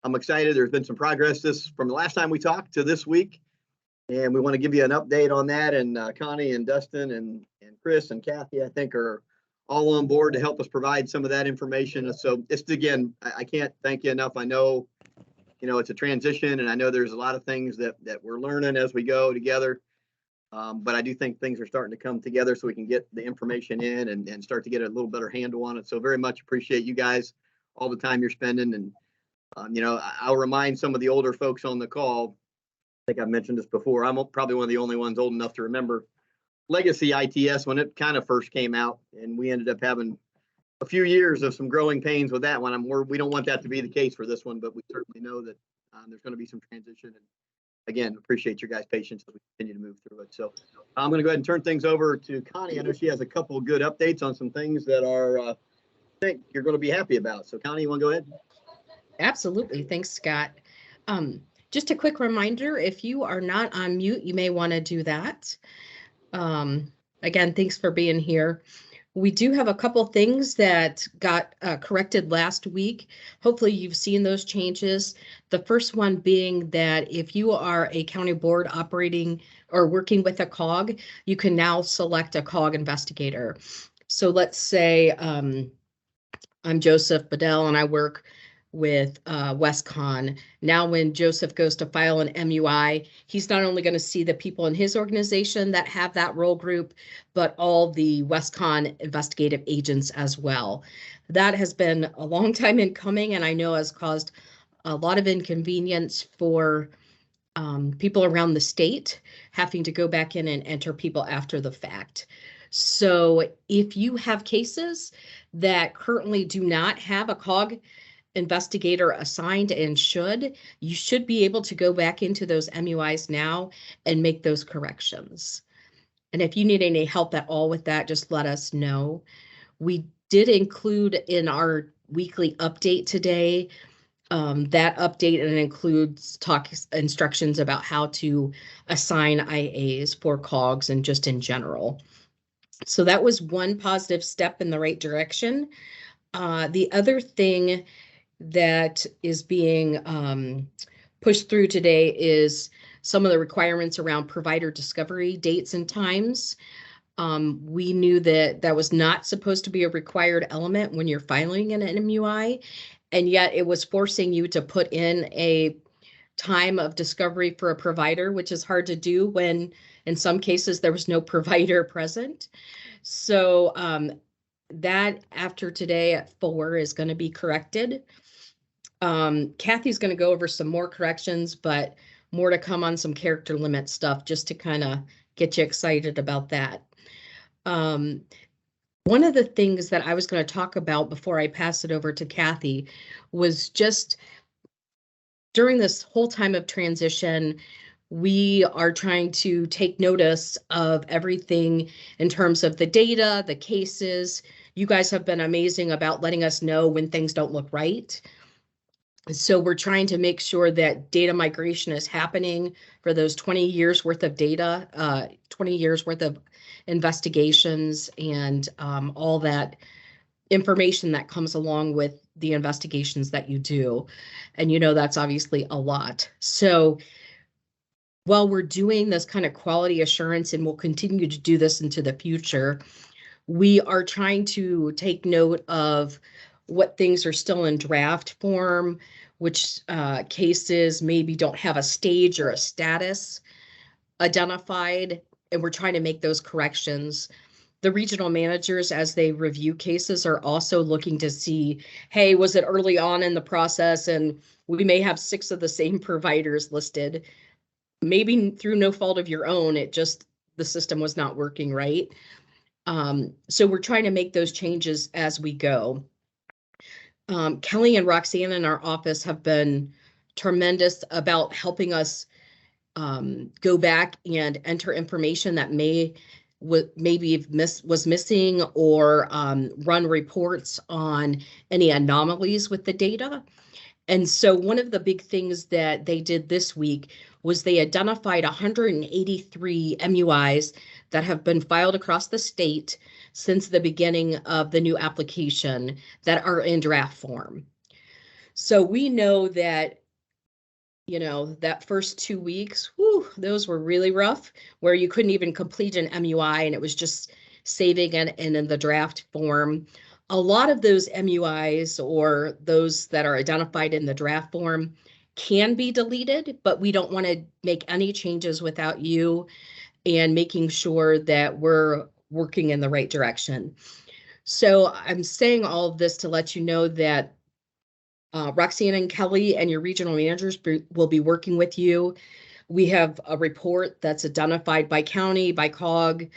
I'm excited. There's been some progress from the last time we talked to this week, and we want to give you an update on that. And Connie and Dustin and Chris and Kathy, I think, are all on board to help us provide some of that information. So just again, I can't thank you enough. I know, it's a transition, and I know there's a lot of things that we're learning as we go together. But I do think things are starting to come together so we can get the information in and start to get a little better handle on it. So very much appreciate you guys, all the time you're spending. And, I'll remind some of the older folks on the call, I think I've mentioned this before, I'm probably one of the only ones old enough to remember Legacy ITS when it kind of first came out, and we ended up having a few years of some growing pains with that one. We don't want that to be the case for this one, but we certainly know that there's going to be some transition. And again, appreciate your guys' patience as we continue to move through it. So I'm going to go ahead and turn things over to Connie. I know she has a couple of good updates on some things that I think you're going to be happy about. So Connie, you want to go ahead? Absolutely. Thanks, Scott. Just a quick reminder, if you are not on mute, you may want to do that. Again, thanks for being here. We do have a couple things that got corrected last week. Hopefully you've seen those changes. The first one being that if you are a county board operating or working with a COG, you can now select a COG investigator. So let's say I'm Joseph Bedell and I work with WestCon. Now when Joseph goes to file an MUI, he's not only going to see the people in his organization that have that role group, but all the WestCon investigative agents as well. That has been a long time in coming, and I know has caused a lot of inconvenience for people around the state having to go back in and enter people after the fact. So if you have cases that currently do not have a COG investigator assigned and you should be able to go back into those MUIs now and make those corrections. And if you need any help at all with that, just let us know. We did include in our weekly update today, that update, and it includes instructions about how to assign IAs for COGs and just in general. So that was one positive step in the right direction. The other thing that is being pushed through today is some of the requirements around provider discovery dates and times. We knew that was not supposed to be a required element when you're filing an MUI, and yet it was forcing you to put in a time of discovery for a provider, which is hard to do when in some cases there was no provider present. So that after today at 4 is going to be corrected. Kathy's going to go over some more corrections, but more to come on some character limit stuff just to kind of get you excited about that. One of the things that I was going to talk about before I pass it over to Kathy was just during this whole time of transition, we are trying to take notice of everything in terms of the data, the cases. You guys have been amazing about letting us know when things don't look right. So we're trying to make sure that data migration is happening for those 20 years worth of data, 20 years worth of investigations, and all that information that comes along with the investigations that you do. And that's obviously a lot. So while we're doing this kind of quality assurance, and we'll continue to do this into the future, we are trying to take note of what things are still in draft form, which cases maybe don't have a stage or a status identified, and we're trying to make those corrections. The regional managers, as they review cases, are also looking to see, hey, was it early on in the process? And we may have 6 of the same providers listed, maybe through no fault of your own, the system was not working right. So we're trying to make those changes as we go. Kelly and Roxanne in our office have been tremendous about helping us go back and enter information that maybe was missing, or run reports on any anomalies with the data. And so one of the big things that they did this week was they identified 183 MUIs that have been filed across the state since the beginning of the new application that are in draft form. So we know that, you know, that first 2 weeks, whew, those were really rough, where you couldn't even complete an MUI and it was just saving it in the draft form. A lot of those MUIs, or those that are identified in the draft form, can be deleted, but we don't want to make any changes without you and making sure that we're working in the right direction. So I'm saying all of this to let you know that Roxanne and Kelly and your regional managers will be working with you. We have a report that's identified by county, by COG,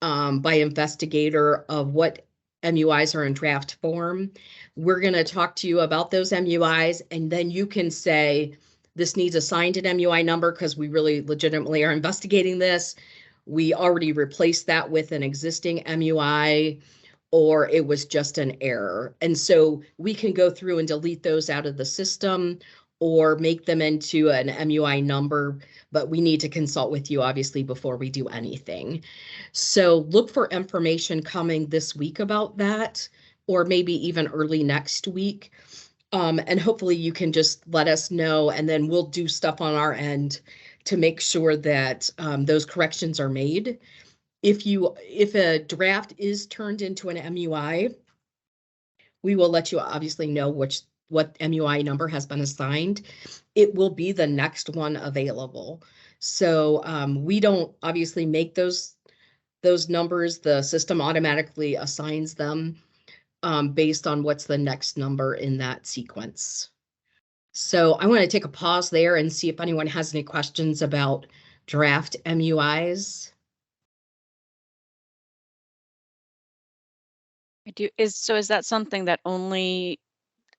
by investigator of what MUIs are in draft form. We're going to talk to you about those MUIs, and then you can say, this needs assigned an MUI number because we really legitimately are investigating this. We already replaced that with an existing MUI, or it was just an error. And so we can go through and delete those out of the system or make them into an MUI number, but we need to consult with you obviously before we do anything. So look for information coming this week about that, or maybe even early next week. And hopefully you can just let us know, and then we'll do stuff on our end to make sure that those corrections are made. If a draft is turned into an MUI, we will let you obviously know what MUI number has been assigned. It will be the next one available. So we don't obviously make those numbers. The system automatically assigns them based on what's the next number in that sequence. So I want to take a pause there and see if anyone has any questions about draft MUIs. I do. Is that something that only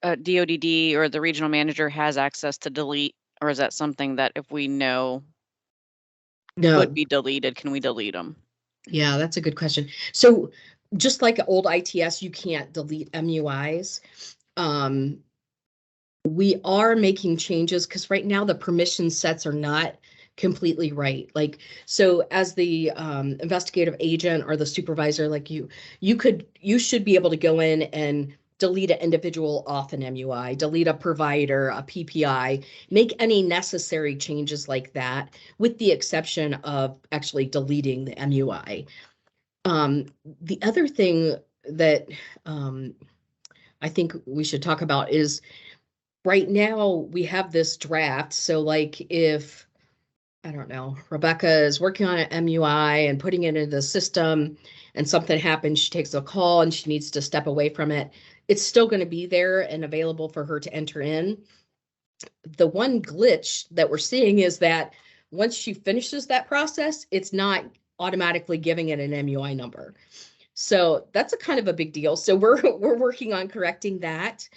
DODD or the regional manager has access to delete, or is that something that if we know could be deleted, can we delete them? Yeah, that's a good question. So just like old ITS, you can't delete MUIs. We are making changes because right now the permission sets are not completely right. Like, so as the investigative agent or the supervisor, like you should be able to go in and delete an individual off an MUI, delete a provider, a PPI, make any necessary changes like that, with the exception of actually deleting the MUI. The other thing that I think we should talk about is, right now we have this draft. So like if, I don't know, Rebecca is working on an MUI and putting it into the system and something happens, she takes a call and she needs to step away from it, it's still going to be there and available for her to enter in. The one glitch that we're seeing is that once she finishes that process, it's not automatically giving it an MUI number. So that's a kind of a big deal. So we're working on correcting that.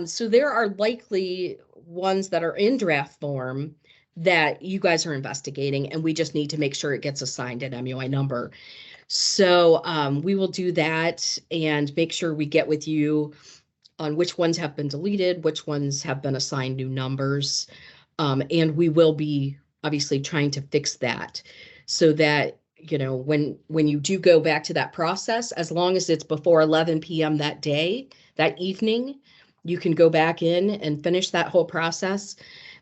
So there are likely ones that are in draft form that you guys are investigating, and we just need to make sure it gets assigned an MUI number. So we will do that and make sure we get with you on which ones have been deleted, which ones have been assigned new numbers. And we will be obviously trying to fix that so that, you know, when you do go back to that process, as long as it's before 11 p.m. that day, that evening, you can go back in and finish that whole process.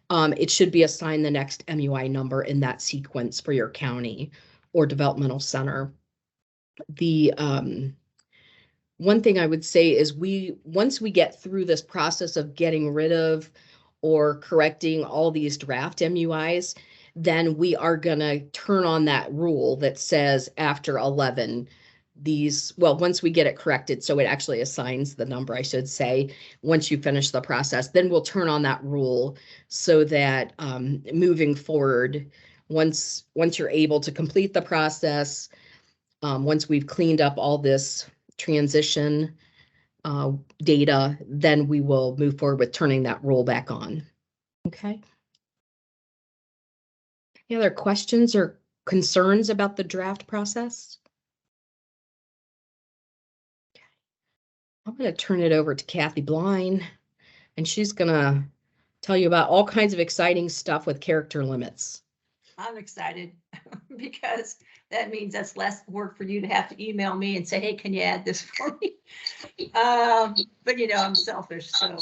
It should be assigned the next MUI number in that sequence for your county or developmental center. The one thing I would say is once we get through this process of getting rid of or correcting all these draft MUIs, then we are going to turn on that rule that says after 11, once we get it corrected, so it actually assigns the number, I should say, once you finish the process, then we'll turn on that rule so that moving forward, once you're able to complete the process, once we've cleaned up all this transition data, then we will move forward with turning that rule back on. Okay. Any other questions or concerns about the draft process? I'm going to turn it over to Kathy Blind, and she's going to tell you about all kinds of exciting stuff with character limits. I'm excited because that means that's less work for you to have to email me and say, hey, can you add this for me? But you know, I'm selfish, so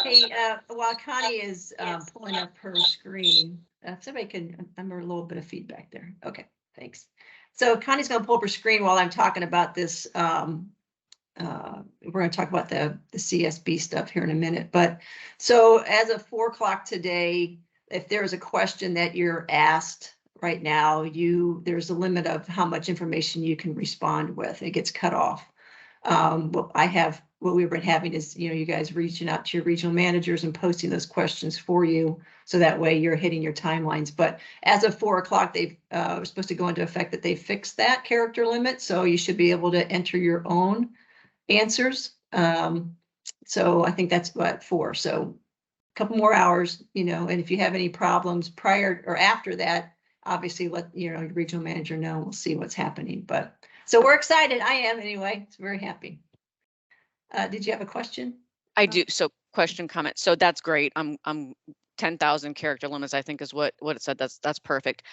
Hey, while Connie is pulling up her screen, if somebody can, I'm a little bit of feedback there. Okay, thanks. So Connie's going to pull up her screen while I'm talking about this. We're going to talk about the CSB stuff here in a minute. But so as of 4 o'clock today, if there's a question that you're asked right now, there's a limit of how much information you can respond with. It gets cut off. What we've been having is, you guys reaching out to your regional managers and posting those questions for you. So that way you're hitting your timelines. But as of 4 o'clock, they've supposed to go into effect that they fixed that character limit. So you should be able to enter your own answers. So I think that's what 4. So a couple more hours, and if you have any problems prior or after that, obviously let your regional manager know. We'll see what's happening. But so we're excited. I am anyway. It's very happy. Did you have a question? I do. So question, comment. So that's great. I'm 10,000 character limits, I think is what it said. That's perfect.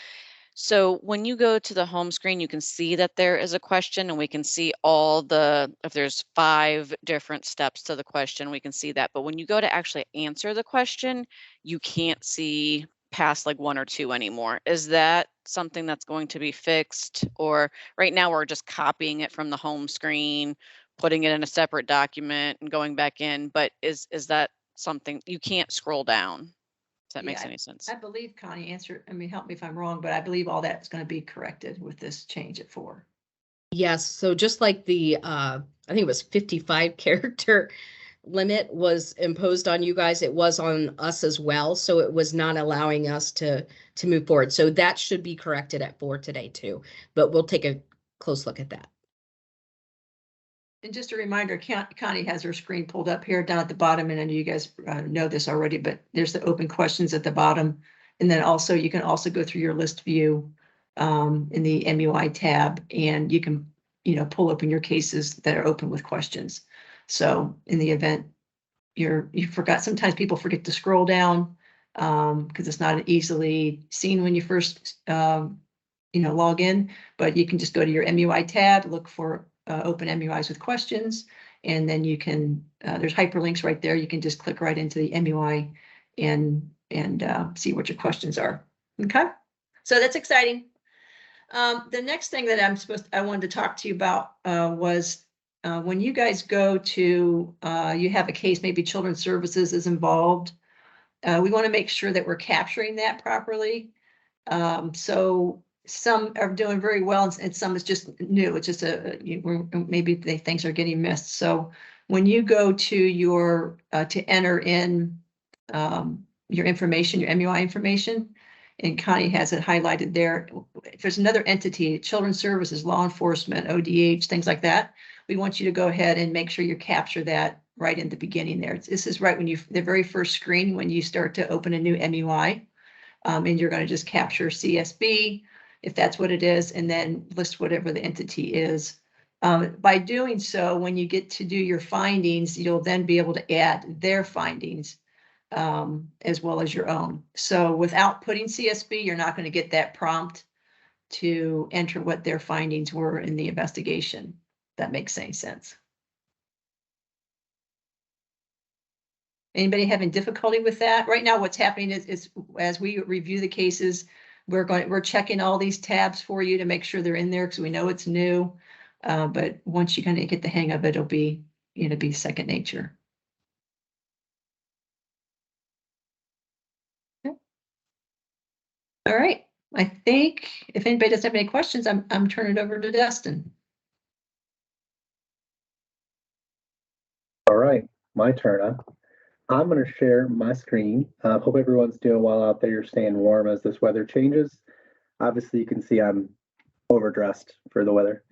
So when you go to the home screen, you can see that there is a question, and we can see if there's 5 different steps to the question, we can see that. But when you go to actually answer the question, you can't see past like 1 or 2 anymore. Is that something that's going to be fixed? Or right now we're just copying it from the home screen, putting it in a separate document and going back in, but is that something you can't scroll down? If that makes any sense. I believe Connie answered. I mean, help me if I'm wrong, but I believe all that is going to be corrected with this change at 4. Yes. So just like the, I think it was 55 character limit was imposed on you guys, it was on us as well. So it was not allowing us to move forward. So that should be corrected at 4 today too, but we'll take a close look at that. And just a reminder, Connie has her screen pulled up here down at the bottom, and I know you guys know this already, but there's the open questions at the bottom. And then also you can also go through your list view in the MUI tab, and you can pull open your cases that are open with questions. So in the event you forgot, sometimes people forget to scroll down because it's not easily seen when you first log in, but you can just go to your MUI tab, look for open MUIs with questions, and then you can, there's hyperlinks right there. You can just click right into the MUI and see what your questions are. Okay, so that's exciting. The next thing that I wanted to talk to you about was when you guys go to, you have a case, maybe Children's Services is involved. We want to make sure that we're capturing that properly. So some are doing very well, and some is just new. It's just maybe things are getting missed. So when you go to your to enter in your information, your MUI information, and Connie has it highlighted there. If there's another entity, Children's Services, law enforcement, ODH, things like that, we want you to go ahead and make sure you capture that right in the beginning there. This is right when the very first screen when you start to open a new MUI, and you're going to just capture CSB, if that's what it is, and then list whatever the entity is. By doing so, when you get to do your findings, you'll then be able to add their findings as well as your own. So without putting CSB, you're not going to get that prompt to enter what their findings were in the investigation. If that makes any sense. Anybody having difficulty with that? Right now, what's happening is as we review the cases, we're checking all these tabs for you to make sure they're in there because we know it's new. But once you kind of get the hang of it, it'll be second nature. Okay. All right. I think if anybody doesn't have any questions, I'm turning it over to Dustin. All right, my turn. I'm going to share my screen. Hope everyone's doing well out there. You're staying warm as this weather changes. Obviously, you can see I'm overdressed for the weather.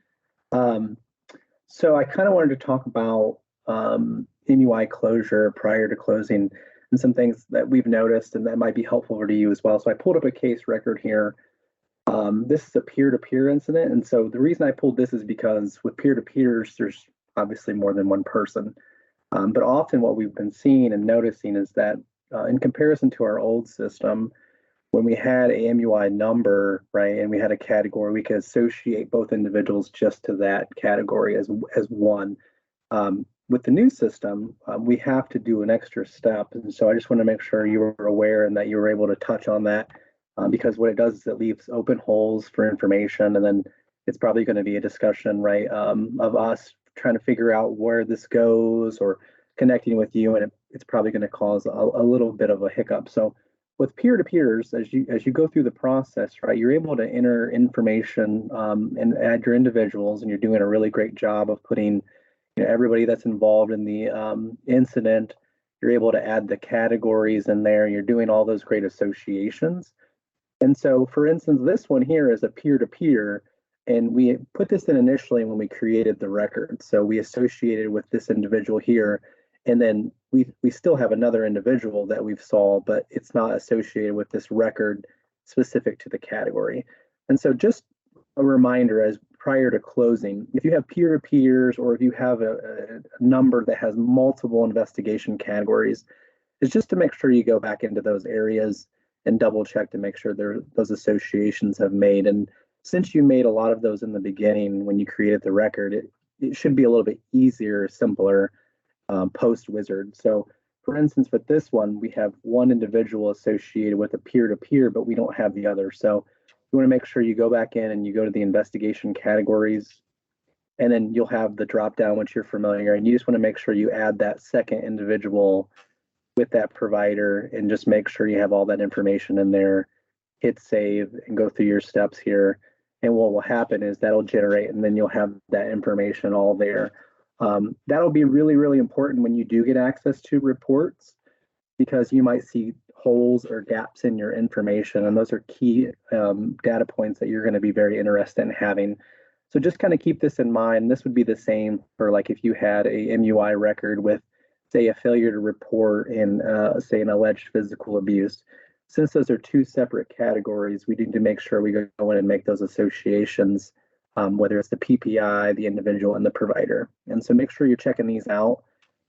So I kind of wanted to talk about MUI closure prior to closing and some things that we've noticed and that might be helpful to you as well. So I pulled up a case record here. This is a peer-to-peer incident. And so the reason I pulled this is because with peer-to-peers, there's obviously more than one person. But often what we've been seeing and noticing is that in comparison to our old system, when we had a MUI number, right, and we had a category, we could associate both individuals just to that category as one. with the new system, we have to do an extra step. And so I just want to make sure you were aware and that you were able to touch on that, because what it does is it leaves open holes for information. And then it's probably going to be a discussion, right, of us trying to figure out where this goes or connecting with you. And it's probably going to cause a little bit of a hiccup. So with peer-to-peers, as you go through the process, right, you're able to enter information and add your individuals, and you're doing a really great job of putting everybody that's involved in the incident. You're able to add the categories in there. You're doing all those great associations. And so, for instance, this one here is a peer-to-peer, and we put this in initially when we created the record. So we associated with this individual here, and then we still have another individual that we've solved, but it's not associated with this record specific to the category. And so just a reminder, as prior to closing, if you have peer-to-peers or if you have a number that has multiple investigation categories, is just to make sure you go back into those areas and double check to make sure those associations have made. And since you made a lot of those in the beginning when you created the record, it should be a little bit easier, simpler post wizard. So for instance, with this one, we have one individual associated with a peer-to-peer, but we don't have the other. So you want to make sure you go back in and you go to the investigation categories, and then you'll have the drop down, which you're familiar, and you just want to make sure you add that second individual with that provider and just make sure you have all that information in there. Hit save and go through your steps here. And what will happen is that'll generate, and then you'll have that information all there. That'll be really, really important when you do get access to reports, because you might see holes or gaps in your information, and those are key data points that you're going to be very interested in having. So just kind of keep this in mind. This would be the same for like if you had a MUI record with, say, a failure to report in, say, an alleged physical abuse. Since those are two separate categories, we need to make sure we go in and make those associations, whether it's the PPI, the individual, and the provider. And so make sure you're checking these out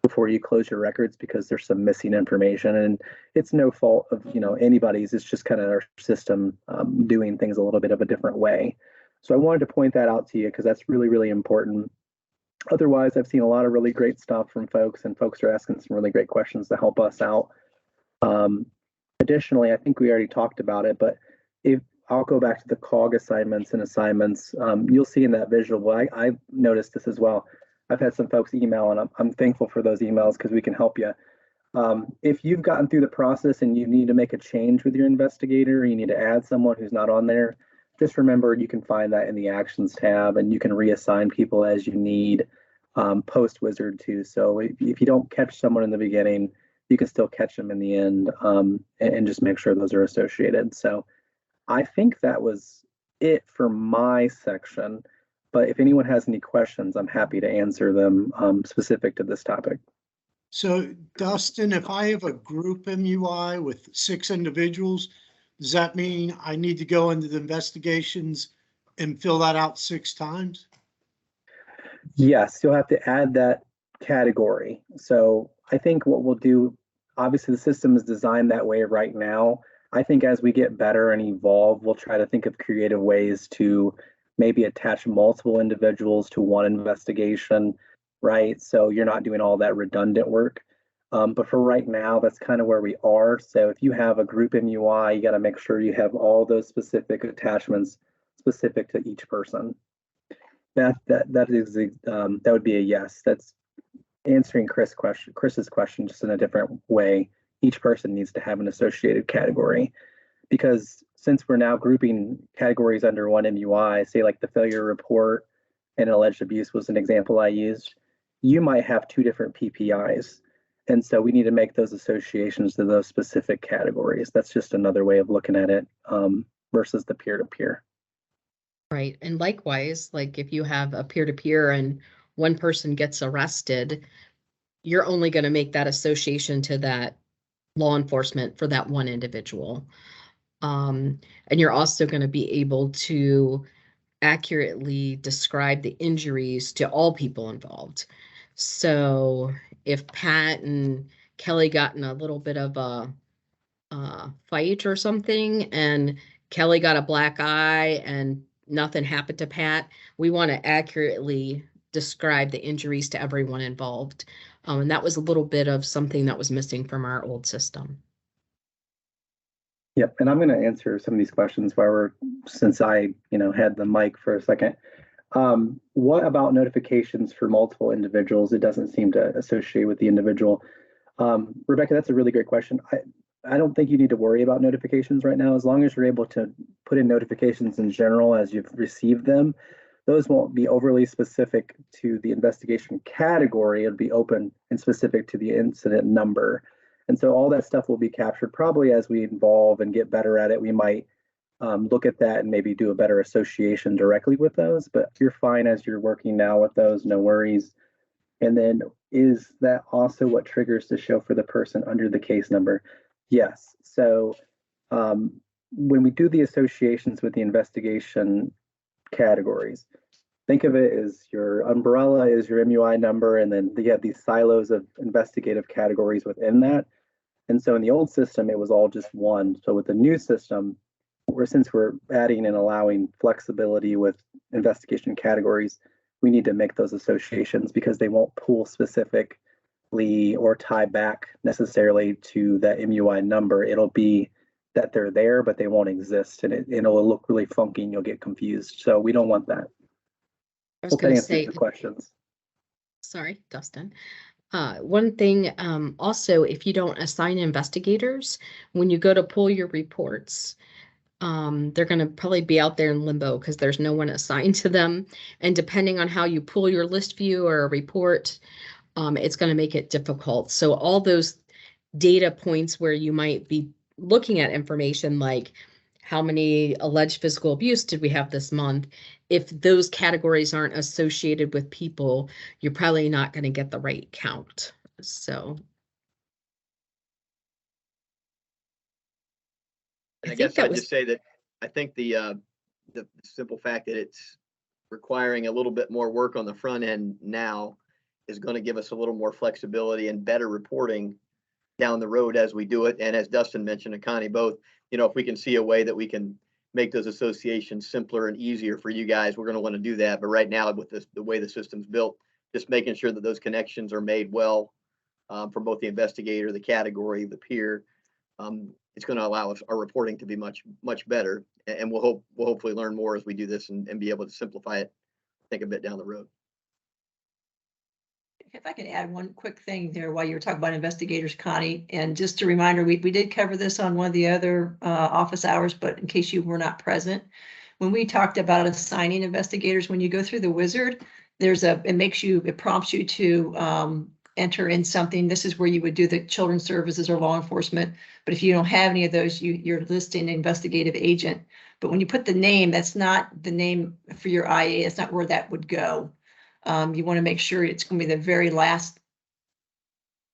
before you close your records, because there's some missing information, and it's no fault of anybody's. It's just kind of our system doing things a little bit of a different way. So I wanted to point that out to you because that's really, really important. Otherwise, I've seen a lot of really great stuff from folks, and folks are asking some really great questions to help us out. Additionally, I think we already talked about it, but if I'll go back to the COG assignments and assignments, you'll see in that visual, I've noticed this as well. I've had some folks email, and I'm thankful for those emails because we can help you. If you've gotten through the process and you need to make a change with your investigator, or you need to add someone who's not on there, just remember you can find that in the Actions tab, and you can reassign people as you need post wizard too. So if you don't catch someone in the beginning, you can still catch them in the end, and just make sure those are associated. So I think that was it for my section. But if anyone has any questions, I'm happy to answer them specific to this topic. So Dustin, if I have a group MUI with 6 individuals, does that mean I need to go into the investigations and fill that out 6 times? Yes, you'll have to add that category. So I think what we'll do, obviously the system is designed that way right now. I think as we get better and evolve, we'll try to think of creative ways to maybe attach multiple individuals to one investigation, right? So you're not doing all that redundant work. But for right now, that's kind of where we are. So if you have a group MUI, you got to make sure you have all those specific attachments specific to each person. That would be a yes. That's answering Chris's question just in a different way. Each person needs to have an associated category, because since we're now grouping categories under one MUI, say like the failure report and alleged abuse was an example I used, you might have 2 different PPIs. And so we need to make those associations to those specific categories. That's just another way of looking at it versus the peer-to-peer. Right. And likewise, like if you have a peer-to-peer and one person gets arrested, you're only going to make that association to that law enforcement for that one individual. And you're also going to be able to accurately describe the injuries to all people involved. So if Pat and Kelly got in a little bit of a fight or something, and Kelly got a black eye and nothing happened to Pat, we want to accurately describe the injuries to everyone involved. And that was a little bit of something that was missing from our old system. Yep, and I'm going to answer some of these questions since I, had the mic for a second. What about notifications for multiple individuals? It doesn't seem to associate with the individual. Rebecca, that's a really great question. I don't think you need to worry about notifications right now. As long as you're able to put in notifications in general as you've received them, those won't be overly specific to the investigation category. It'll be open and specific to the incident number. And so all that stuff will be captured. Probably as we evolve and get better at it, we might look at that and maybe do a better association directly with those, but you're fine as you're working now with those, no worries. And then is that also what triggers the show for the person under the case number? Yes. So when we do the associations with the investigation categories, think of it as your umbrella is your MUI number, and then you have these silos of investigative categories within that. And so in the old system, it was all just one. So with the new system, since we're adding and allowing flexibility with investigation categories, we need to make those associations because they won't pull specifically or tie back necessarily to that MUI number. It'll be that they're there, but they won't exist, and it'll look really funky and you'll get confused. So we don't want that. I was going to say, your questions. Sorry, Dustin. One thing, also, if you don't assign investigators, when you go to pull your reports, they're going to probably be out there in limbo because there's no one assigned to them. And depending on how you pull your list view or a report, it's going to make it difficult. So all those data points where you might be looking at information like how many alleged physical abuse did we have this month, if those categories aren't associated with people, you're probably not going to get the right count. So I guess I'd just say that I think the simple fact that it's requiring a little bit more work on the front end now is going to give us a little more flexibility and better reporting down the road as we do it. And as Dustin mentioned and Connie both, if we can see a way that we can make those associations simpler and easier for you guys, we're going to want to do that. But right now, with the way the system's built, just making sure that those connections are made well for both the investigator, the category, the peer, it's going to allow us our reporting to be much better. And we'll hopefully learn more as we do this and be able to simplify it, I think, a bit down the road. If I can add one quick thing there while you were talking about investigators, Connie, and just a reminder, we did cover this on one of the other office hours, but in case you were not present, when we talked about assigning investigators, when you go through the wizard, it prompts you to enter in something. This is where you would do the children's services or law enforcement. But if you don't have any of those, you're listing investigative agent. But when you put the name, that's not the name for your IA. It's not where that would go. You want to make sure it's going to be the very last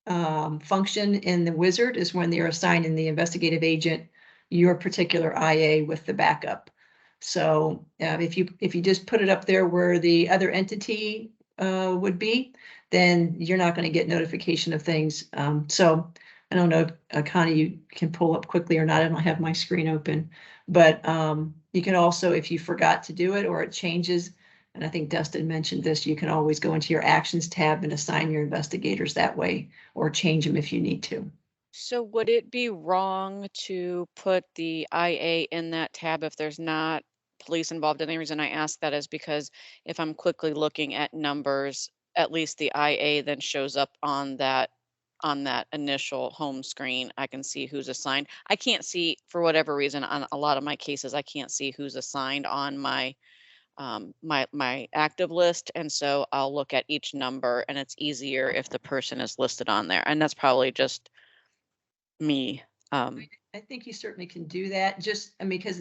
function in the wizard is when they're assigning the investigative agent your particular IA with the backup. So if you just put it up there where the other entity would be, then you're not going to get notification of things. So I don't know if Connie, you can pull up quickly or not. I don't have my screen open, but you can also, if you forgot to do it or it changes, and I think Dustin mentioned this, you can always go into your actions tab and assign your investigators that way or change them if you need to. So would it be wrong to put the IA in that tab if there's not police involved? And the reason I ask that is because if I'm quickly looking at numbers, at least the IA then shows up on that initial home screen. I can see who's assigned. I can't see, for whatever reason, on a lot of my cases, I can't see who's assigned on my my active list, and so I'll look at each number, and it's easier if the person is listed on there. And that's probably just me. I think you certainly can do that. Because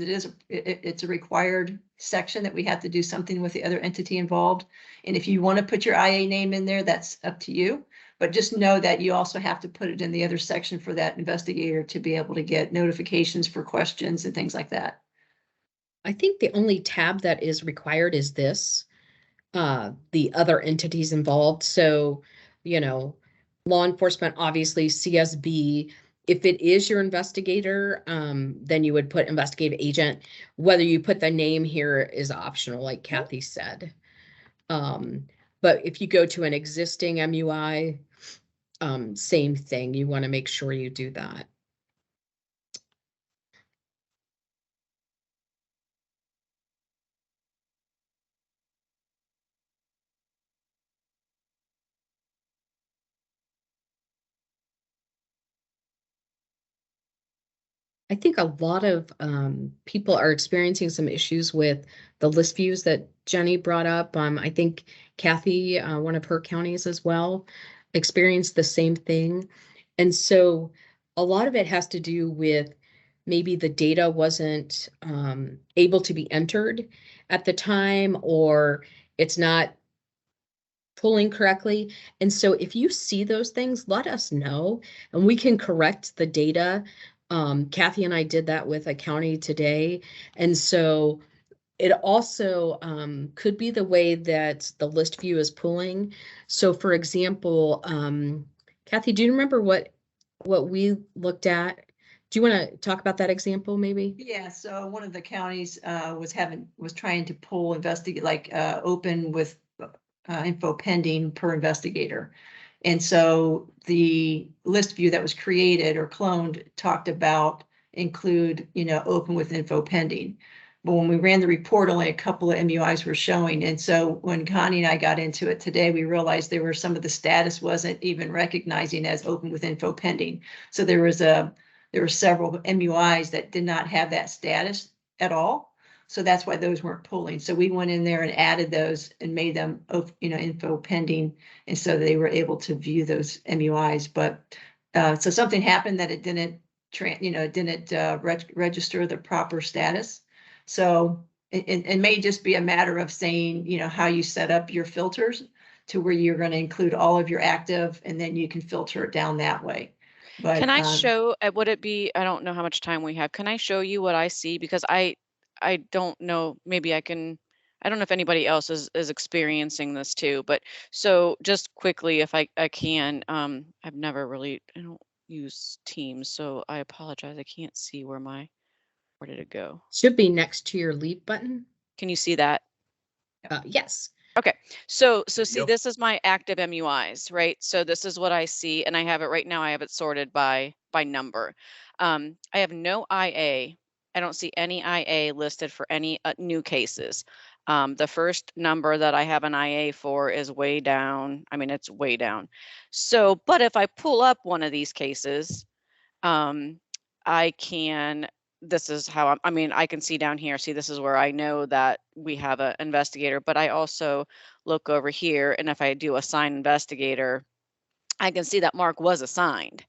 it's a required section that we have to do something with the other entity involved. And if you want to put your IA name in there, that's up to you. But just know that you also have to put it in the other section for that investigator to be able to get notifications for questions and things like that. I think the only tab that is required is this, the other entities involved. So, law enforcement, obviously CSB. If it is your investigator, then you would put investigative agent. Whether you put the name here is optional, like Kathy said. But if you go to an existing MUI, same thing. You want to make sure you do that. I think a lot of people are experiencing some issues with the list views that Jenny brought up. I think Kathy, one of her counties as well, experienced the same thing. And so a lot of it has to do with maybe the data wasn't able to be entered at the time, or it's not pulling correctly. And so if you see those things, let us know and we can correct the data. Kathy and I did that with a county today. And so it also could be the way that the list view is pulling. So for example, Kathy, do you remember what we looked at? Do you want to talk about that example maybe? Yeah, so one of the counties was trying to pull investigate, like open with info pending per investigator. And so the list view that was created or cloned talked about include, open with info pending. But when we ran the report, only a couple of MUIs were showing. And so when Connie and I got into it today, we realized there were some of the status wasn't even recognizing as open with info pending. So there were several MUIs that did not have that status at all. So that's why those weren't pulling. So we went in there and added those and made them, info pending. And so they were able to view those MUIs. But so something happened that it didn't, register the proper status. So it may just be a matter of saying, how you set up your filters to where you're going to include all of your active, and then you can filter it down that way. But can I show, would it be, I don't know how much time we have. Can I show you what I see? Because I don't know, maybe I don't know if anybody else is experiencing this too, but so just quickly, if I can, I've never really, I don't use Teams, so I apologize. I can't see where did it go? Should be next to your leave button. Can you see that? Yes. Okay, so see, Yep. this is my active MUIs, right? So this is what I see, and I have it right now. I have it sorted by number. I have no IA. I don't see any IA listed for any new cases. The first number that I have an IA for is way down. I mean, it's way down. So, but if I pull up one of these cases, I can, this is how I can see down here, see, this is where I know that we have an investigator, but I also look over here, and if I do assign investigator, I can see that Mark was assigned.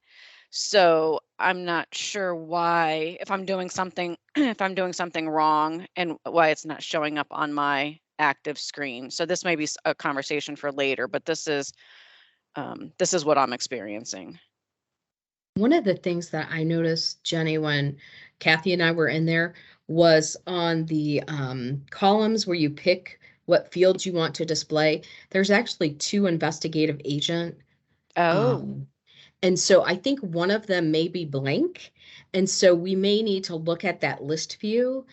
So I'm not sure why, if I'm doing something, if I'm doing something wrong and why it's not showing up on my active screen. So this may be a conversation for later, but this is what I'm experiencing. One of the things that I noticed, Jenny, when Kathy and I were in there, was on the columns where you pick what fields you want to display, there's actually 2 investigative agent. Oh. And so I think one of them may be blank. And so we may need to look at that list view.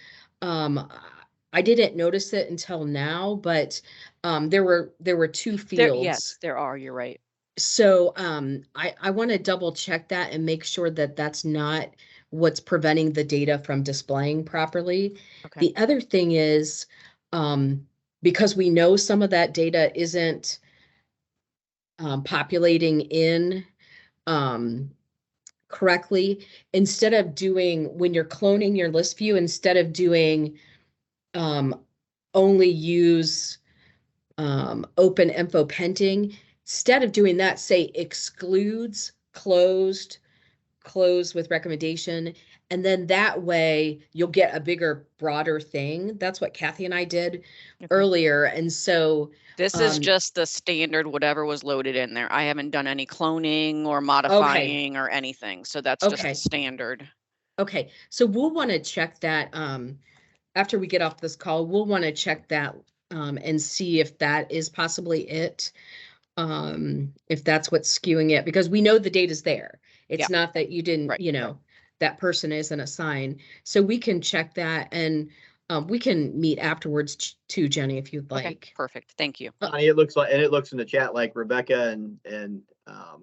I didn't notice it until now, but there were 2 fields. Yes, there are, you're right. So I want to double check that and make sure that that's not what's preventing the data from displaying properly. Okay. The other thing is, because we know some of that data isn't populating in correctly, instead of doing, when you're cloning your list view, instead of doing only use open info pending, instead of doing that, say excludes closed, close with recommendation, and then that way you'll get a bigger, broader thing. That's what Kathy and I did earlier. And so this is just the standard, whatever was loaded in there. I haven't done any cloning or modifying or anything. So that's just the standard. Okay, so we'll want to check that after we get off this call. We'll want to check that and see if that is possibly it. If that's what's skewing it, because we know the data's there. It's not that you didn't, that person isn't assigned. So we can check that. And We can meet afterwards too, Jenny, if you'd Okay, like. perfect. Thank you. Connie, it looks like, and it looks in the chat like Rebecca and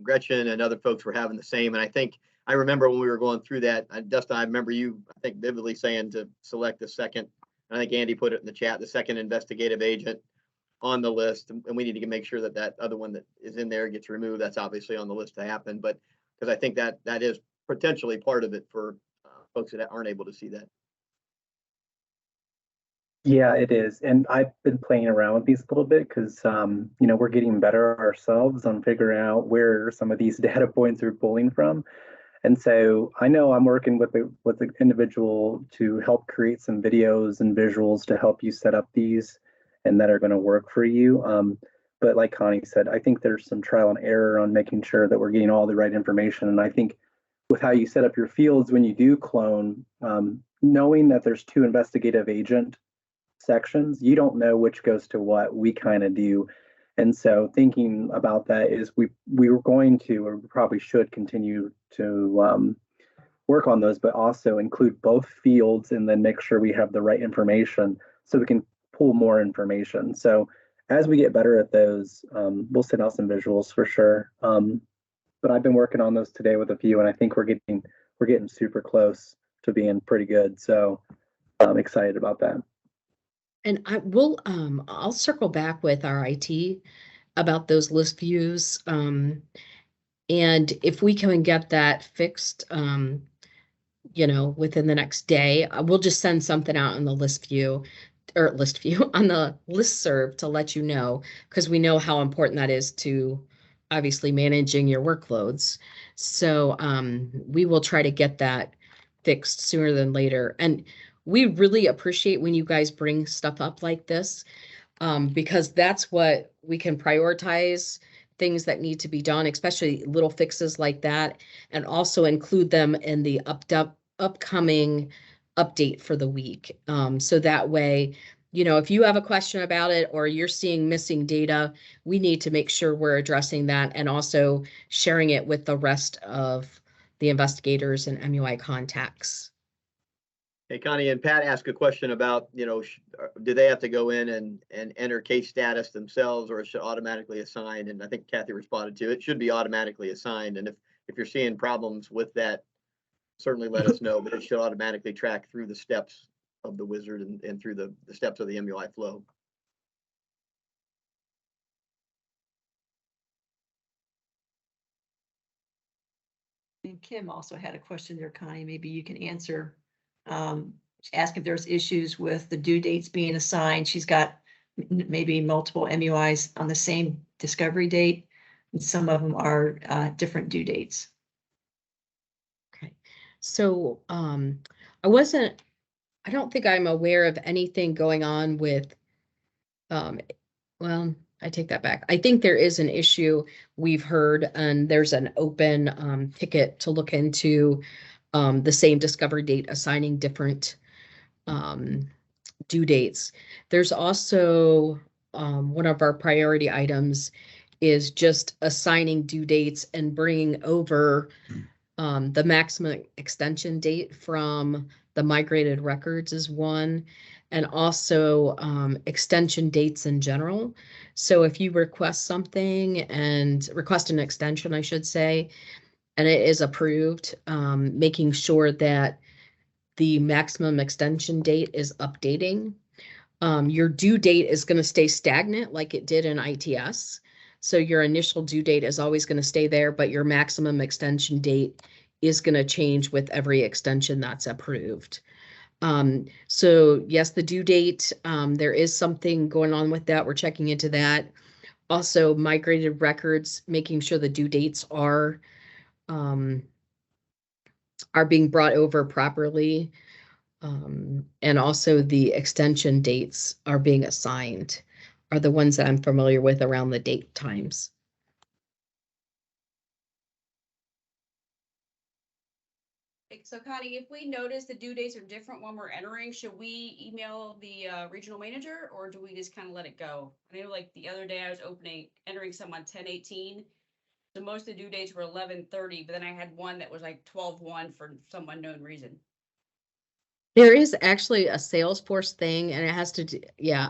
Gretchen and other folks were having the same. And I think, I remember when we were going through that, Dustin, I remember you, I think vividly saying to select the second, I think Andy put it in the chat, the second investigative agent on the list. And we need to make sure that that other one that is in there gets removed. That's obviously on the list to happen, but because I think that is potentially part of it for folks that aren't able to see that. Yeah, it is. And I've been playing around with these a little bit because, you know, we're getting better ourselves on figuring out where some of these data points are pulling from. And so I know I'm working with the individual to help create some videos and visuals to help you set up these and that are going to work for you. But like Connie said, I think there's some trial and error on making sure that we're getting all the right information. And I think with how you set up your fields when you do clone, knowing that there's 2 investigative agent sections, you don't know which goes to what. We kind of do. And so thinking about that is we were going to, or probably should continue to work on those, but also include both fields and then make sure we have the right information so we can pull more information. So as we get better at those, we'll send out some visuals for sure. But I've been working on those today with a few, and I think we're getting super close to being pretty good. So I'm excited about that. And I'll circle back with our IT about those list views. And if we can get that fixed, you know, within the next day, we'll just send something out on the list view on the listserv to let you know, because we know how important that is to obviously managing your workloads. So we will try to get that fixed sooner than later. And we really appreciate when you guys bring stuff up like this, because that's what we can prioritize things that need to be done, especially little fixes like that, and also include them in the upcoming update for the week. So that way, you know, if you have a question about it or you're seeing missing data, we need to make sure we're addressing that and also sharing it with the rest of the investigators and MUI contacts. Hey, Connie, and Pat asked a question about, you know, do they have to go in and enter case status themselves, or it should automatically assign? And I think Kathy responded to it should be automatically assigned. And if you're seeing problems with that, certainly let us know, but it should automatically track through the steps of the wizard and through the steps of the MUI flow. And Kim also had a question there, Connie, maybe you can answer. Ask if there's issues with the due dates being assigned. She's got maybe multiple MUIs on the same discovery date, and some of them are different due dates. Okay, so I don't think I'm aware of anything going on with, well, I take that back. I think there is an issue we've heard, and there's an open ticket to look into the same discovery date assigning different due dates. There's also one of our priority items is just assigning due dates and bringing over the maximum extension date from the migrated records is one, and also extension dates in general. So if you request something and request an extension, I should say, and it is approved, making sure that the maximum extension date is updating. Your due date is going to stay stagnant like it did in ITS. So your initial due date is always going to stay there, but your maximum extension date is going to change with every extension that's approved. So yes, the due date, there is something going on with that. We're checking into that. Also, migrated records, making sure the due dates are being brought over properly. And also the extension dates are being assigned are the ones that I'm familiar with around the date times. So Connie, if we notice the due dates are different when we're entering, should we email the regional manager, or do we just kind of let it go? I know like the other day I was entering someone 10/18. So most of the due dates were 11/30, but then I had one that was like 12/1 for some unknown reason. There is actually a Salesforce thing, and it has to do, yeah,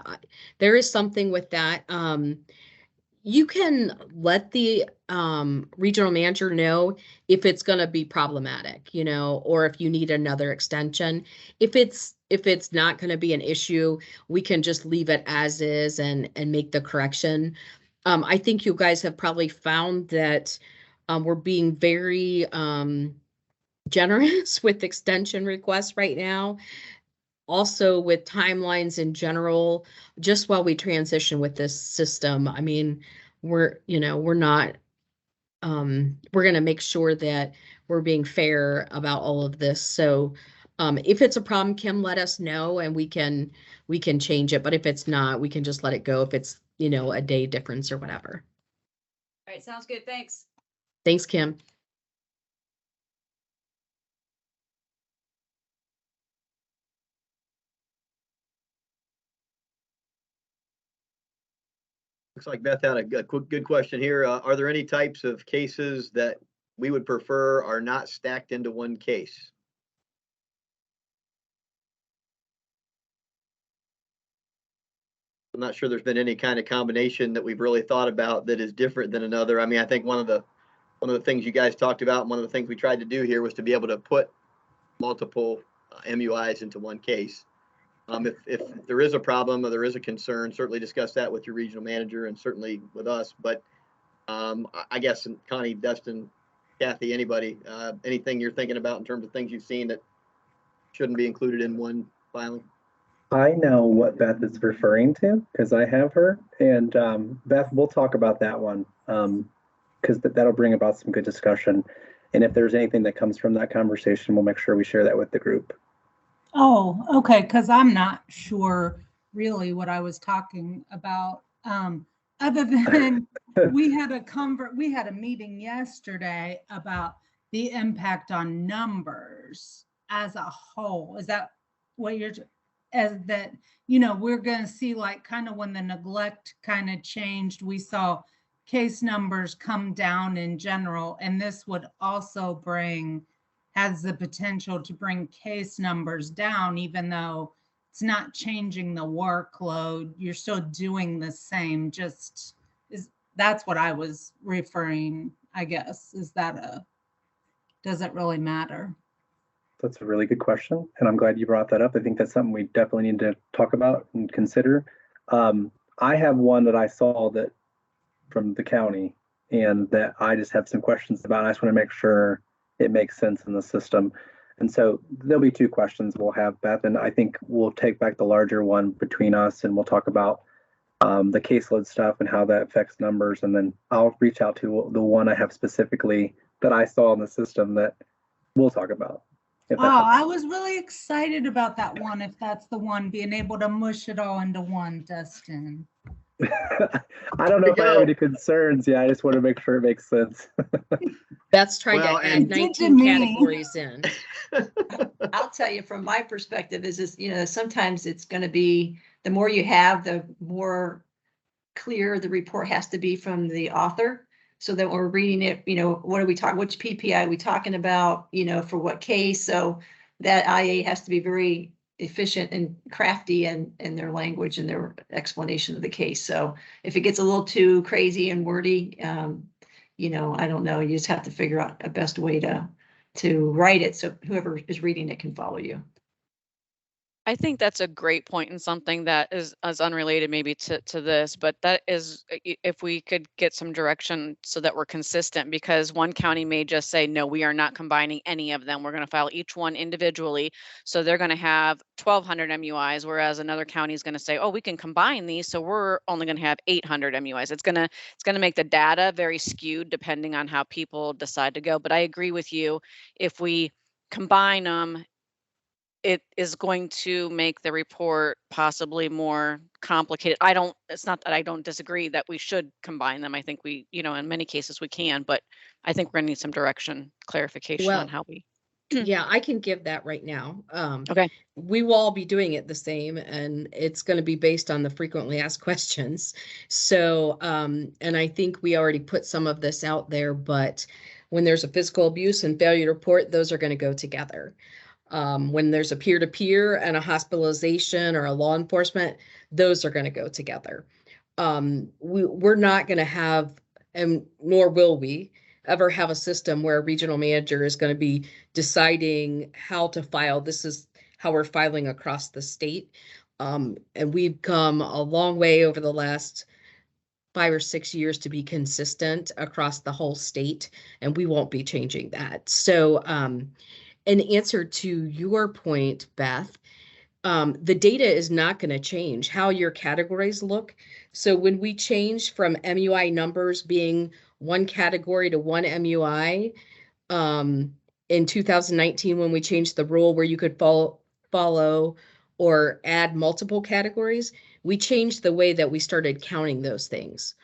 there is something with that. You can let the regional manager know if it's going to be problematic, you know, or if you need another extension. If it's not going to be an issue, we can just leave it as is and make the correction. I think you guys have probably found that we're being very generous with extension requests right now. Also with timelines in general, just while we transition with this system. I mean, we're not, we're going to make sure that we're being fair about all of this. So if it's a problem, Kim, let us know and we can change it. But if it's not, we can just let it go if it's, a day difference or whatever. All right, sounds good. Thanks. Thanks, Kim. Looks like Beth had a good question here. Are there any types of cases that we would prefer are not stacked into one case? I'm not sure there's been any kind of combination that we've really thought about that is different than another. I mean, I think one of the things you guys talked about, and one of the things we tried to do here was to be able to put multiple MUIs into one case. If there is a problem or there is a concern, certainly discuss that with your regional manager and certainly with us. But I guess Connie, Dustin, Kathy, anybody, anything you're thinking about in terms of things you've seen that shouldn't be included in one filing? I know what Beth is referring to because I have her. And Beth, we'll talk about that one because that'll bring about some good discussion. And if there's anything that comes from that conversation, we'll make sure we share that with the group. Oh, okay, because I'm not sure really what I was talking about. Other than we had a meeting yesterday about the impact on numbers as a whole. Is that what you're, as that, we're going to see like kind of when the neglect kind of changed, we saw case numbers come down in general, and this would also has the potential to bring case numbers down, even though it's not changing the workload. You're still doing the same, that's what I was referring, I guess. Does it really matter? That's a really good question. And I'm glad you brought that up. I think that's something we definitely need to talk about and consider. I have one that I saw that from the county and that I just have some questions about. I just want to make sure it makes sense in the system. And so there'll be two questions we'll have, Beth, and I think we'll take back the larger one between us and we'll talk about the caseload stuff and how that affects numbers. And then I'll reach out to the one I have specifically that I saw in the system that we'll talk about. I was really excited about that one, if that's the one, being able to mush it all into one, Dustin. I don't know if I have any concerns. Yeah, I just want to make sure it makes sense. That's trying to add 19 categories in. I'll tell you from my perspective is sometimes it's going to be the more you have, the more clear the report has to be from the author. So that when we're reading it, what are we talking, which PPI are we talking about, for what case? So that IA has to be very efficient and crafty in their language and their explanation of the case. So if it gets a little too crazy and wordy, I don't know, you just have to figure out a best way to write it so whoever is reading it can follow you. I think that's a great point and something that is unrelated maybe to this, but that is if we could get some direction so that we're consistent, because one county may just say, no, we are not combining any of them. We're going to file each one individually. So they're going to have 1,200 MUIs, whereas another county is going to say, oh, we can combine these. So we're only going to have 800 MUIs. It's going to make the data very skewed depending on how people decide to go. But I agree with you. If we combine them, it is going to make the report possibly more complicated. It's not that I don't disagree that we should combine them. I think we, in many cases we can, but I think we're gonna need some direction, clarification on how we. Yeah, I can give that right now. Okay. We will all be doing it the same, and it's going to be based on the frequently asked questions. So, and I think we already put some of this out there, but when there's a physical abuse and failure report, those are going to go together. When there's a peer-to-peer and a hospitalization or a law enforcement, those are going to go together. We're not going to have, and nor will we ever have a system where a regional manager is going to be deciding how to file. This is how we're filing across the state. And we've come a long way over the last 5 or 6 years to be consistent across the whole state, and we won't be changing that. So, in answer to your point, Beth, the data is not going to change how your categories look. So when we change from MUI numbers being one category to one MUI, in 2019, when we changed the rule where you could follow or add multiple categories, we changed the way that we started counting those things.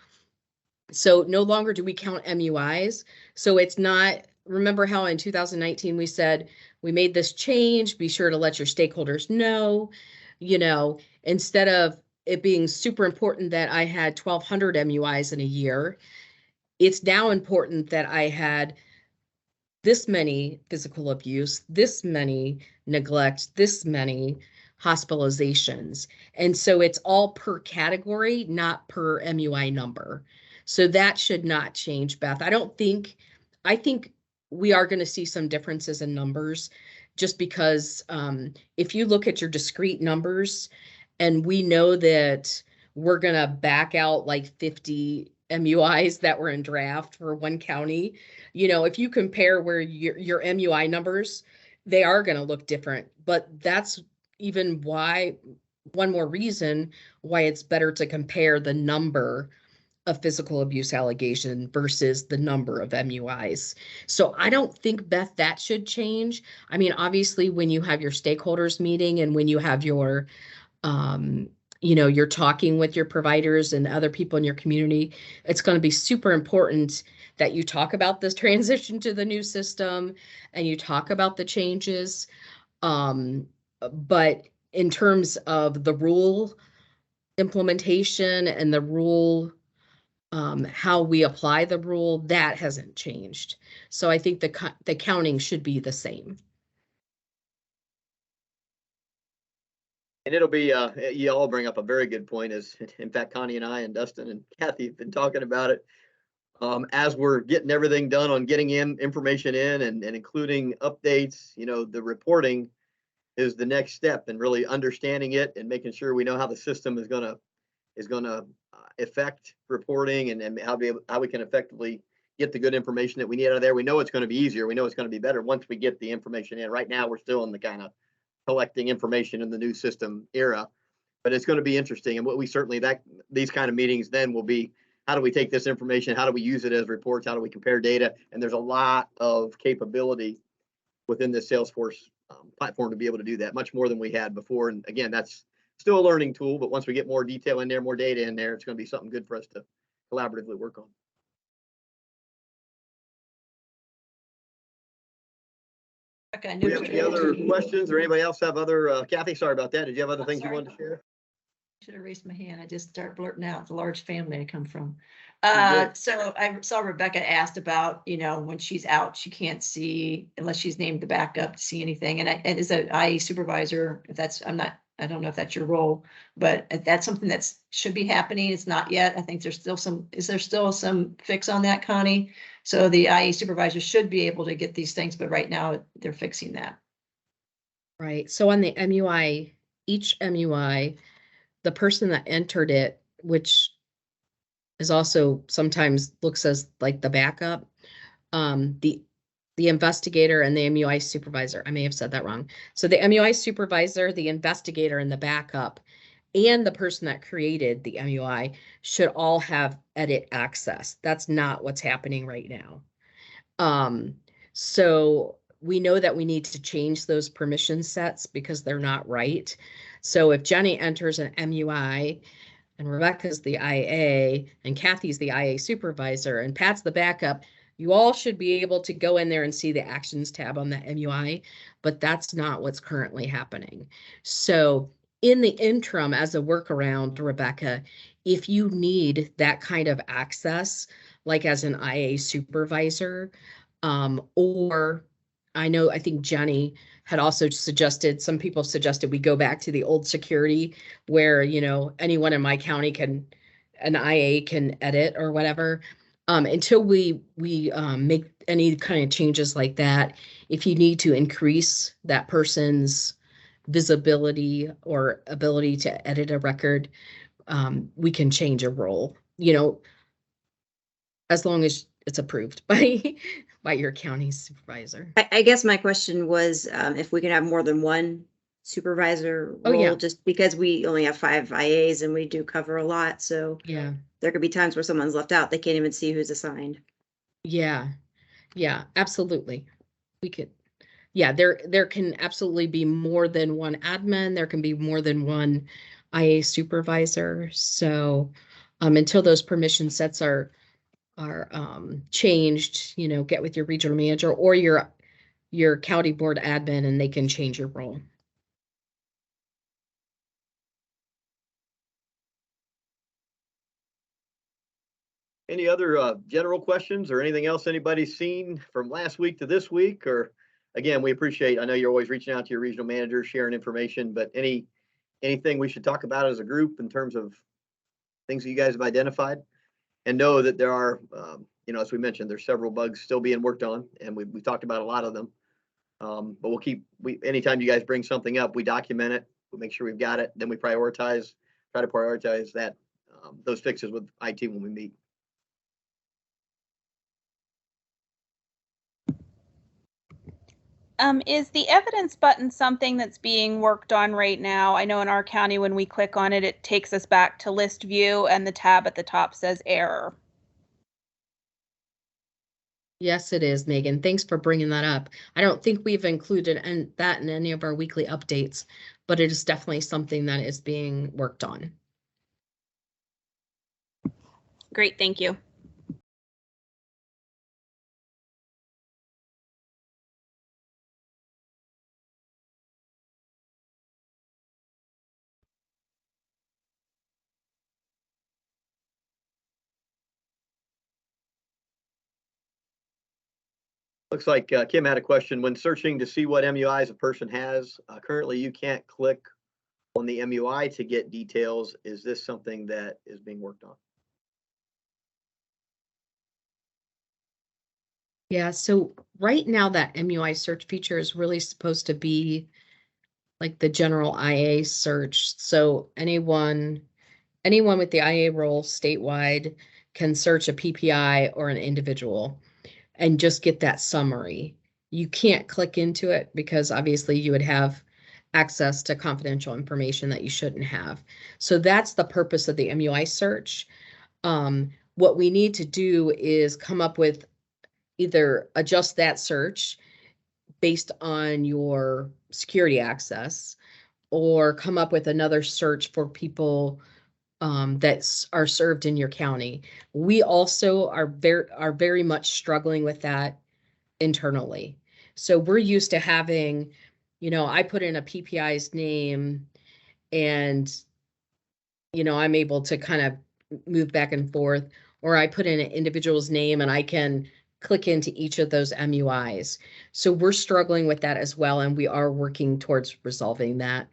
So no longer do we count MUIs. So it's not, remember how in 2019 we said, we made this change, be sure to let your stakeholders know, instead of it being super important that I had 1,200 MUIs in a year, it's now important that I had this many physical abuse, this many neglect, this many hospitalizations. And so it's all per category, not per MUI number. So that should not change, Beth. I think we are going to see some differences in numbers just because if you look at your discrete numbers and we know that we're going to back out like 50 MUIs that were in draft for one county, if you compare where your MUI numbers, they are going to look different. But that's even why, one more reason why it's better to compare the number of physical abuse allegation versus the number of MUIs. So I don't think, Beth, that should change. I mean, obviously, when you have your stakeholders meeting and when you have your, you're talking with your providers and other people in your community, it's going to be super important that you talk about this transition to the new system and you talk about the changes. But in terms of the rule implementation and the rule, how we apply the rule, that hasn't changed. So I think the counting should be the same. And it'll be, you all bring up a very good point, as in fact, Connie and I and Dustin and Kathy have been talking about it. As we're getting everything done on getting information in and including updates, the reporting is the next step, and really understanding it and making sure we know how the system is gonna affect reporting and how we can effectively get the good information that we need out of there. We know it's going to be easier. We know it's going to be better once we get the information in. Right now, we're still in the kind of collecting information in the new system era, but it's going to be interesting. And what we certainly, these kind of meetings then will be, how do we take this information? How do we use it as reports? How do we compare data? And there's a lot of capability within the Salesforce platform to be able to do that, much more than we had before. And again, that's still a learning tool, but once we get more detail in there, more data in there, it's going to be something good for us to collaboratively work on. Okay, Do you have any other questions, or anybody else have other, Kathy, sorry about that. Did you have other things you wanted to share? Should have raised my hand. I just start blurting out. It's a large family I come from. Good. So I saw Rebecca asked about, when she's out, she can't see unless she's named the backup to see anything. And as an IE supervisor, if that's, I don't know if that's your role, but that's something that should be happening. It's not yet. I think is there still some fix on that, Connie? So the IE supervisor should be able to get these things, but right now they're fixing that. Right. So on the MUI, each MUI, the person that entered it, which is also sometimes looks as like the backup, the investigator and the MUI supervisor, I may have said that wrong. So the MUI supervisor, the investigator, and the backup, and the person that created the MUI should all have edit access. That's not what's happening right now. So we know that we need to change those permission sets because they're not right. So if Jenny enters an MUI and Rebecca's the IA and Kathy's the IA supervisor and Pat's the backup, you all should be able to go in there and see the actions tab on the MUI, but that's not what's currently happening. So in the interim, as a workaround, Rebecca, if you need that kind of access, like as an IA supervisor, or I think Jenny had also suggested, some people suggested we go back to the old security where, you know, anyone in my county an IA can edit or whatever. Until we make any kind of changes like that, if you need to increase that person's visibility or ability to edit a record, we can change a role, you know, as long as it's approved by your county supervisor. I guess my question was if we can have more than one supervisor Oh, yeah. role, just because we only have 5 IAs and we do cover a lot. So Yeah. there could be times where someone's left out. They can't even see who's assigned. Yeah. Yeah, absolutely. We could, yeah, there can absolutely be more than one admin. There can be more than one IA supervisor. So until those permission sets are changed, you know, get with your regional manager or your county board admin and they can change your role. Any other general questions or anything else anybody's seen from last week to this week? Or again, we appreciate, I know you're always reaching out to your regional manager, sharing information, but anything we should talk about as a group in terms of things that you guys have identified? And know that there are, you know, as we mentioned, there's several bugs still being worked on, and we talked about a lot of them. But anytime you guys bring something up, we document it, we make sure we've got it, then we try to prioritize that, those fixes with IT when we meet. Is the evidence button something that's being worked on right now? I know in our county, when we click on it, it takes us back to list view and the tab at the top says error. Yes, it is, Megan. Thanks for bringing that up. I don't think we've included that in any of our weekly updates, but it is definitely something that is being worked on. Great, thank you. Looks like Kim had a question. When searching to see what MUIs a person has, currently you can't click on the MUI to get details. Is this something that is being worked on? Yeah, so right now that MUI search feature is really supposed to be like the general IA search. So anyone with the IA role statewide can search a PPI or an individual and just get that summary. You can't click into it because obviously you would have access to confidential information that you shouldn't have. So that's the purpose of the MUI search. What we need to do is come up with either adjust that search based on your security access or come up with another search for people that are served in your county. We also are very much struggling with that internally. So we're used to having, you know, I put in a PPI's name and, you know, I'm able to kind of move back and forth, or I put in an individual's name and I can click into each of those MUIs. So we're struggling with that as well, and we are working towards resolving that.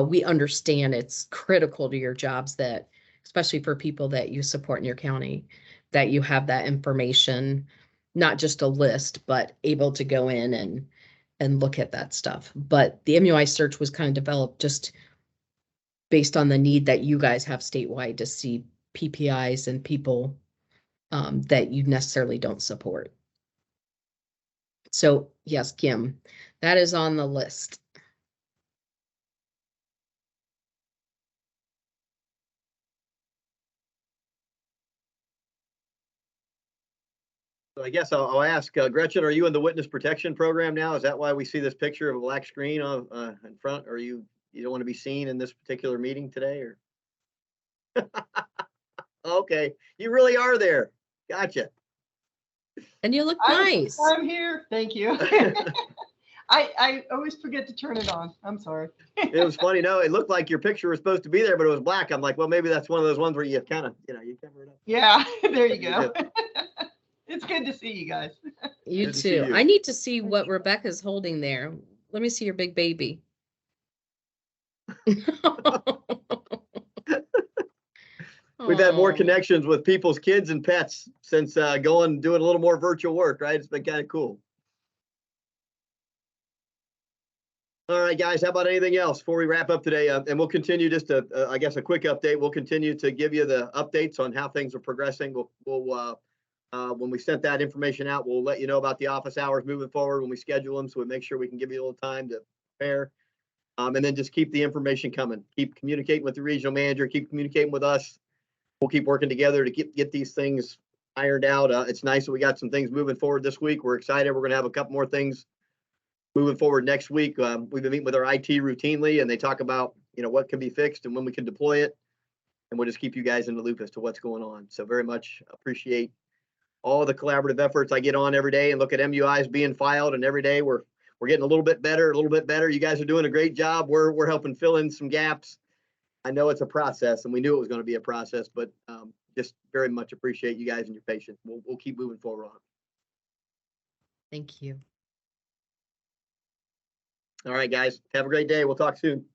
We understand it's critical to your jobs that, especially for people that you support in your county, that you have that information, not just a list, but able to go in and look at that stuff. But the MUI search was kind of developed just based on the need that you guys have statewide to see PPIs and people that you necessarily don't support. So yes, Kim, that is on the list. So I guess I'll ask Gretchen, are you in the witness protection program now? Is that why we see this picture of a black screen in front? Or you don't want to be seen in this particular meeting today, or? Okay, you really are there. Gotcha. And you look nice. I'm here. Thank you. I always forget to turn it on. I'm sorry. It was funny. No, it looked like your picture was supposed to be there, but it was black. I'm like, well, maybe that's one of those ones where you kind of, you cover it up. Yeah, there you go. It's good to see you guys. You too. I need to see what Rebecca's holding there. Let me see your big baby. We've had more Aw. connections with people's kids and pets since doing a little more virtual work, right? It's been kind of cool. All right, guys, how about anything else before we wrap up today? And we'll continue just I guess, a quick update. We'll continue to give you the updates on how things are progressing. When we sent that information out, we'll let you know about the office hours moving forward when we schedule them. So we make sure we can give you a little time to prepare. And then just keep the information coming. Keep communicating with the regional manager. Keep communicating with us. We'll keep working together to get these things ironed out. It's nice that we got some things moving forward this week. We're excited. We're going to have a couple more things moving forward next week. We've been meeting with our IT routinely, and they talk about, what can be fixed and when we can deploy it. And we'll just keep you guys in the loop as to what's going on. So very much appreciate all the collaborative efforts. I get on every day and look at MUIs being filed, and every day we're getting a little bit better. You guys are doing a great job. We're helping fill in some gaps. I know it's a process, and we knew it was going to be a process, but just very much appreciate you guys and your patience. We'll keep moving forward on it. Thank you. All right, guys. Have a great day. We'll talk soon.